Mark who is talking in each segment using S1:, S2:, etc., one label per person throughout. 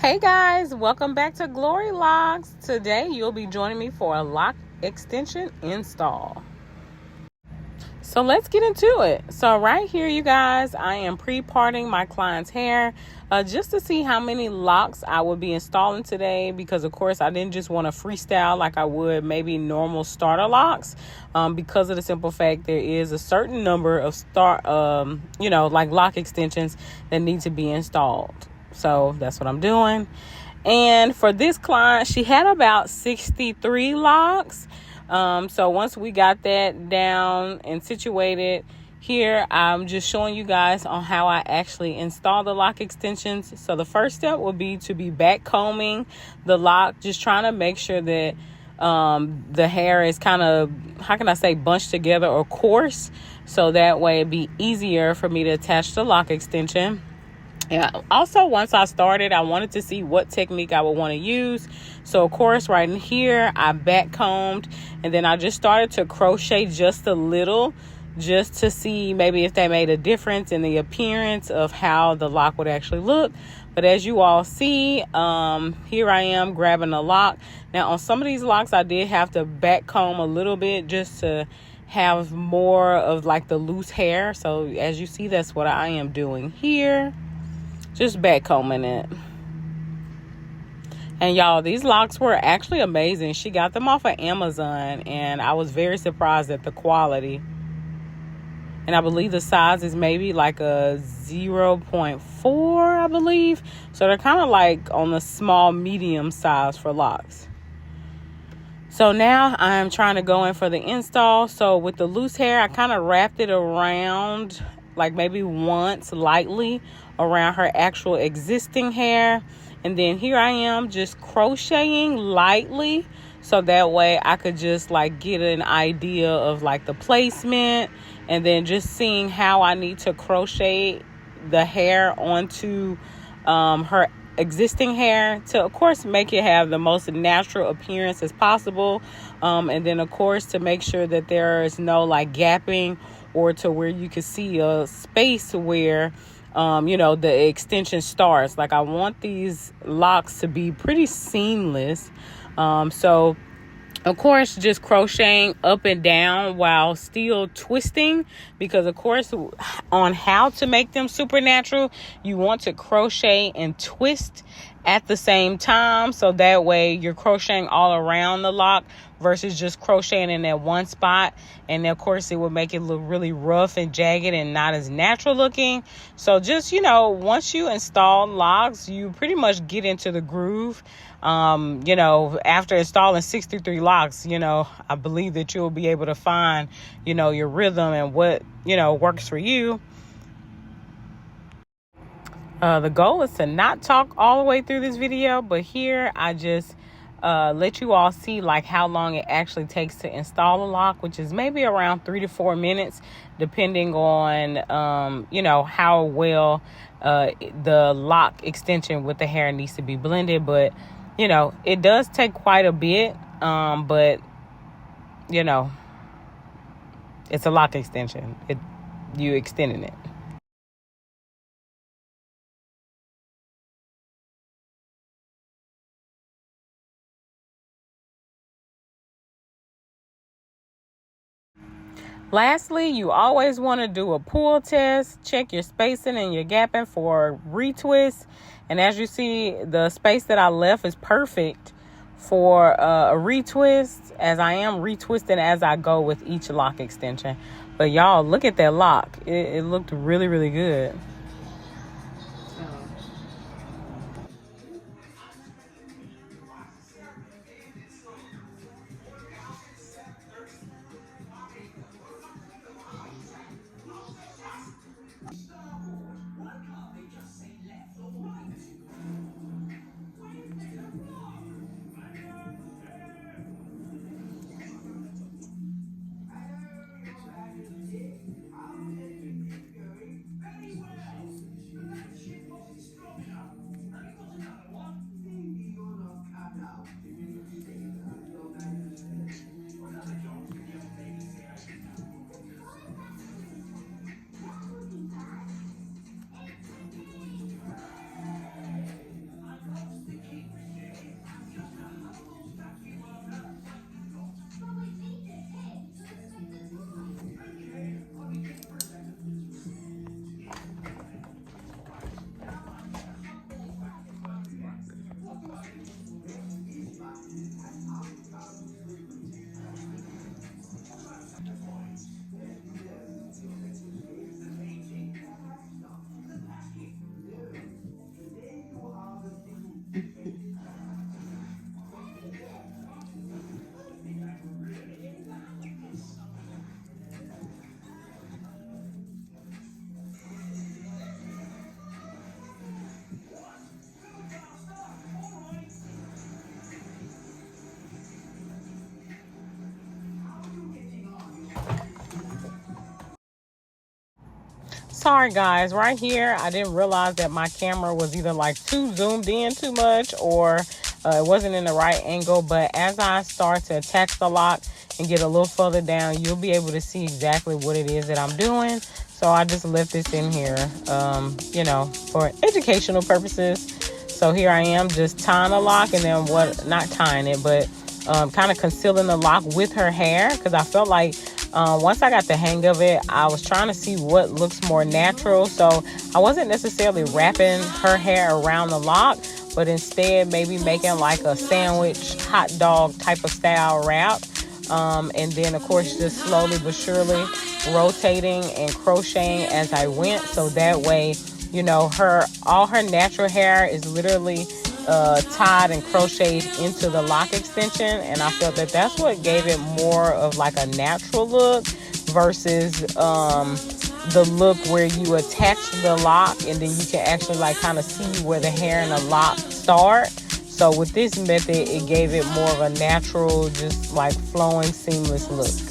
S1: Hey guys, welcome back to Glory Locz. Today you'll be joining me for a lock extension install. So let's get into it. So right here, you guys, I am pre-parting my client's hair just to see how many locks I would be installing today, because of course I didn't just want to freestyle like I would maybe normal starter locks, because of the simple fact there is a certain number of like lock extensions that need to be installed. So that's what I'm doing. And for this client, she had about 63 locks. So once we got that down and situated, here I'm just showing you guys on how I actually install the lock extensions. So the first step will be to be back combing the lock, just trying to make sure that the hair is kind of, how can I say, bunched together or coarse, so that way it'd be easier for me to attach the lock extension. Yeah. Also, once I started, I wanted to see what technique I would want to use. So, of course, right in here, I back combed, and then I just started to crochet just a little, just to see maybe if they made a difference in the appearance of how the lock would actually look. But as you all see, here I am grabbing a lock. Now, on some of these locks, I did have to back comb a little bit just to have more of like the loose hair. So, as you see, that's what I am doing here. Just back combing it. And y'all, these locks were actually amazing. She got them off of Amazon, and I was very surprised at the quality. And I believe the size is maybe like a 0.4, I believe. So they're kind of like on the small medium size for locks. So now I'm trying to go in for the install. So with the loose hair, I kind of wrapped it around, like maybe once lightly around her actual existing hair. And then here I am just crocheting lightly, so that way I could just like get an idea of like the placement, and then just seeing how I need to crochet the hair onto her existing hair to, of course, make it have the most natural appearance as possible. And then, of course, to make sure that there is no like gapping, or to where you can see a space where the extension starts. Like, I want these locks to be pretty seamless. So of course, just crocheting up and down while still twisting, because of course, on how to make them supernatural, you want to crochet and twist at the same time, so that way you're crocheting all around the lock versus just crocheting in that one spot. And of course, it would make it look really rough and jagged and not as natural looking. So just, once you install locks, you pretty much get into the groove. After installing 63 locks, I believe that you'll be able to find, your rhythm and what, works for you. The goal is to not talk all the way through this video, but here I just let you all see like how long it actually takes to install a lock, which is maybe around 3 to 4 minutes, depending on, how well the lock extension with the hair needs to be blended. But, it does take quite a bit, but, it's a lock extension. You extending it. Lastly, you always want to do a pull test. Check your spacing and your gapping for retwist. And as you see, the space that I left is perfect for a retwist, as I am retwisting as I go with each lock extension. But y'all, look at that lock. It looked really, really good. Sorry guys, right here I didn't realize that my camera was either like too zoomed in too much, or it wasn't in the right angle. But as I start to attach the lock and get a little further down, you'll be able to see exactly what it is that I'm doing. So I just left this in here, you know, for educational purposes. So here I am just tying the lock, and then not tying it, but kind of concealing the lock with her hair, because I felt like once I got the hang of it, I was trying to see what looks more natural. So I wasn't necessarily wrapping her hair around the lock, but instead maybe making like a sandwich hot dog type of style wrap. And then of course just slowly but surely rotating and crocheting as I went. So that way, you know, all her natural hair is literally tied and crocheted into the lock extension, and I felt that that's what gave it more of like a natural look versus the look where you attach the lock and then you can actually like kind of see where the hair and the lock start. So with this method, it gave it more of a natural, just like flowing, seamless look.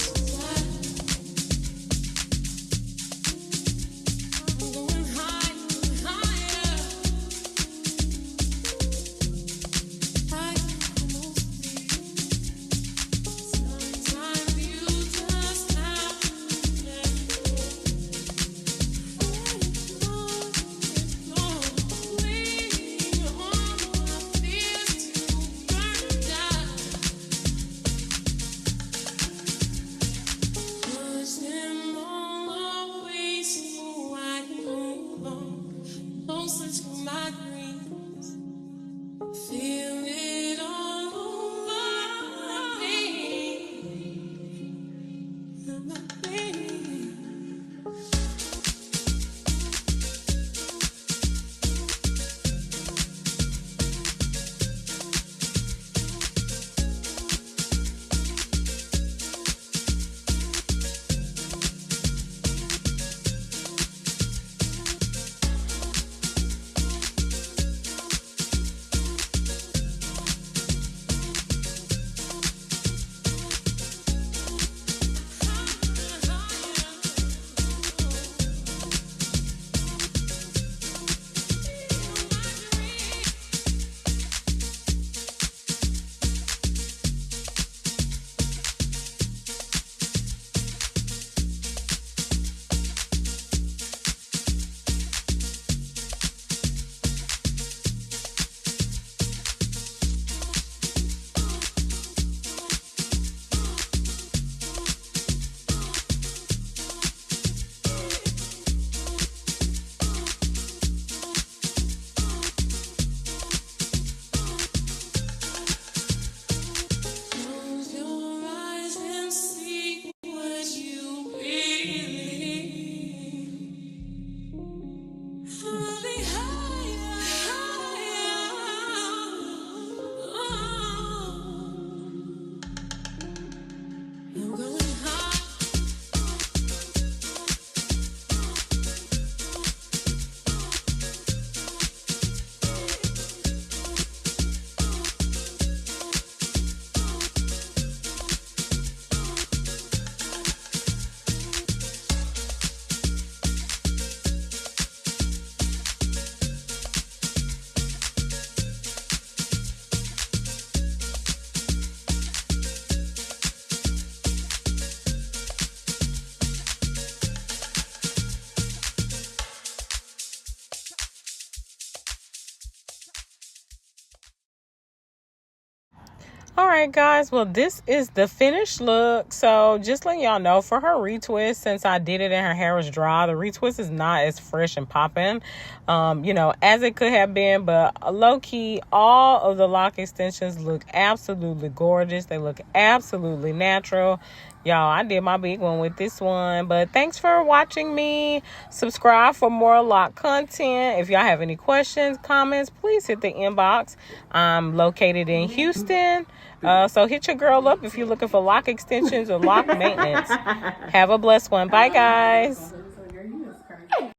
S1: All right, guys. Well, this is the finished look. So just letting y'all know, for her retwist, since I did it and her hair was dry, the retwist is not as fresh and popping, you know, as it could have been. But low key, all of the lock extensions look absolutely gorgeous. They look absolutely natural. Y'all, I did my big one with this one. But thanks for watching me. Subscribe for more lock content. If y'all have any questions, comments, please hit the inbox. I'm located in Houston. So hit your girl up if you're looking for lock extensions or lock maintenance. Have a blessed one. Bye, guys.